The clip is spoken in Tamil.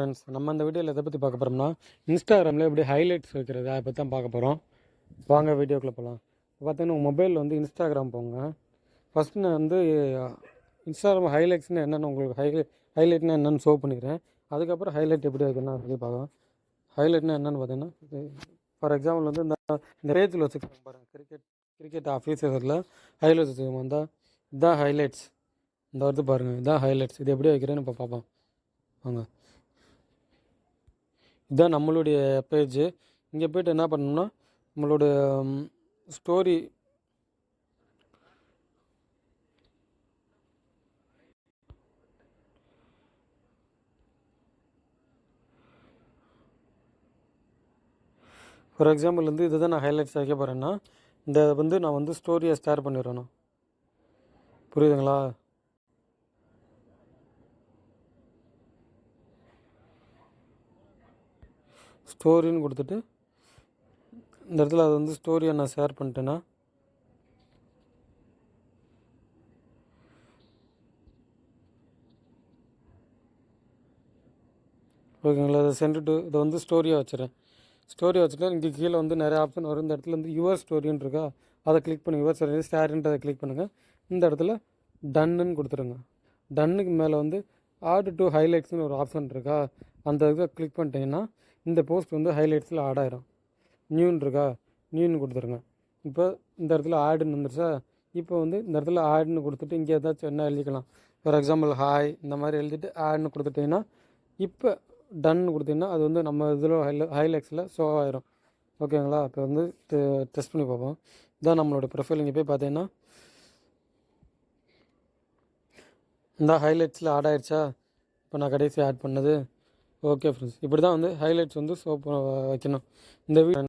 ஃப்ரெண்ட்ஸ், நம்ம இந்த வீடியோவில் எதை பற்றி பார்க்க போகிறோம்னா, இன்ஸ்டாகிராமில் எப்படி ஹைலைட்ஸ் வைக்கிறது அதை பற்றி தான் பார்க்க போகிறோம். வாங்க வீடியோக்குள்ளே போகலாம். இப்போ பார்த்தீங்கன்னா உங்கள் மொபைலில் வந்து இன்ஸ்டாகிராம் போங்க. ஃபஸ்ட்டு நான் வந்து இன்ஸ்டாகிராம் ஹைலைட்ஸ்னு என்னென்னு உங்களுக்கு ஹைலைட்னா என்னென்னு ஷோ பண்ணிக்கிறேன். அதுக்கப்புறம் ஹைலைட் எப்படி வைக்கணும் சொல்லி பார்க்கலாம். ஹைலைட்னா என்னென்னு பார்த்தீங்கன்னா, ஃபார் எக்ஸாம்பிள் வந்து இந்த பேஜில் வச்சுருக்காங்க பாருங்கள், கிரிக்கெட் ஆஃபீஸரில் ஹைலைட்ஸ் வச்சுக்கோங்க. இதான் ஹைலைட்ஸ், இந்த வருது பாருங்கள், இதான் ஹைலைட்ஸ். இது எப்படி வைக்கிறேன்னு இப்போ பார்ப்போம் வாங்க. இதுதான் நம்மளுடைய பேஜு. இங்கே போய்ட்டு என்ன பண்ணணும்னா, நம்மளுடைய ஸ்டோரி ஃபார் எக்ஸாம்பிள் வந்து இதை தான் நான் ஹைலைட்ஸ் வைக்க போகிறேன்னா, இந்த வந்து நான் வந்து ஸ்டோரியை ஷேர் பண்ணிடுறேன். புரியுதுங்களா? ஸ்டோரின்னு கொடுத்துட்டு இந்த இடத்துல அது வந்து ஸ்டோரியை நான் ஷேர் பண்ணிட்டேன்னா, ஓகேங்களா? அதை சென்றுட்டு இதை வந்து ஸ்டோரியாக வச்சுறேன். ஸ்டோரியை வச்சுட்டு இங்கே கீழே வந்து நிறைய ஆப்ஷன் வரும். இந்த இடத்துல வந்து யுவர் ஸ்டோரின்னு இருக்கா, அதை கிளிக் பண்ணி யுவர் ஸ்டோரி ஷேருன்றதை கிளிக் பண்ணுங்கள். இந்த இடத்துல டன்னுன்னு கொடுத்துருங்க. டன்னுக்கு மேலே வந்து ஆட் டு ஹைலைட்ஸ்னு ஒரு ஆப்ஷன் இருக்கா, அந்த இதை கிளிக் பண்ணிட்டீங்கன்னா இந்த போஸ்ட் வந்து ஹைலைட்ஸில் ஆட் ஆகிடும். நியூன்னு இருக்கா, நியூன்னு கொடுத்துருங்க. இப்போ இந்த இடத்துல ஆடுன்னு வந்துருச்சா. இப்போ வந்து இந்த இடத்துல ஆடுன்னு கொடுத்துட்டு இங்கே ஏதாச்சும் என்ன எழுதிக்கலாம். ஃபார் எக்ஸாம்பிள் ஹாய் இந்த மாதிரி எழுதிட்டு ஆடுன்னு கொடுத்துட்டிங்கன்னா, இப்போ டன்னு கொடுத்தீங்கன்னா அது வந்து நம்ம இதில் ஹைலைட்ஸில் ஷோ ஆகிடும். ஓகேங்களா? இப்போ வந்து டெஸ்ட் பண்ணி பார்ப்போம். இதான் நம்மளோட ப்ரொஃபைல். இங்கே போய் பார்த்தீங்கன்னா இந்த ஹைலைட்ஸில் ஆட் ஆகிடுச்சா. இப்போ நான் கடைசி ஆட் பண்ணது. ஓகே ஃப்ரெண்ட்ஸ், இப்படி தான் வந்து ஹைலைட்ஸ் வந்து ஷோ வைக்கணும். இந்த வீடியோ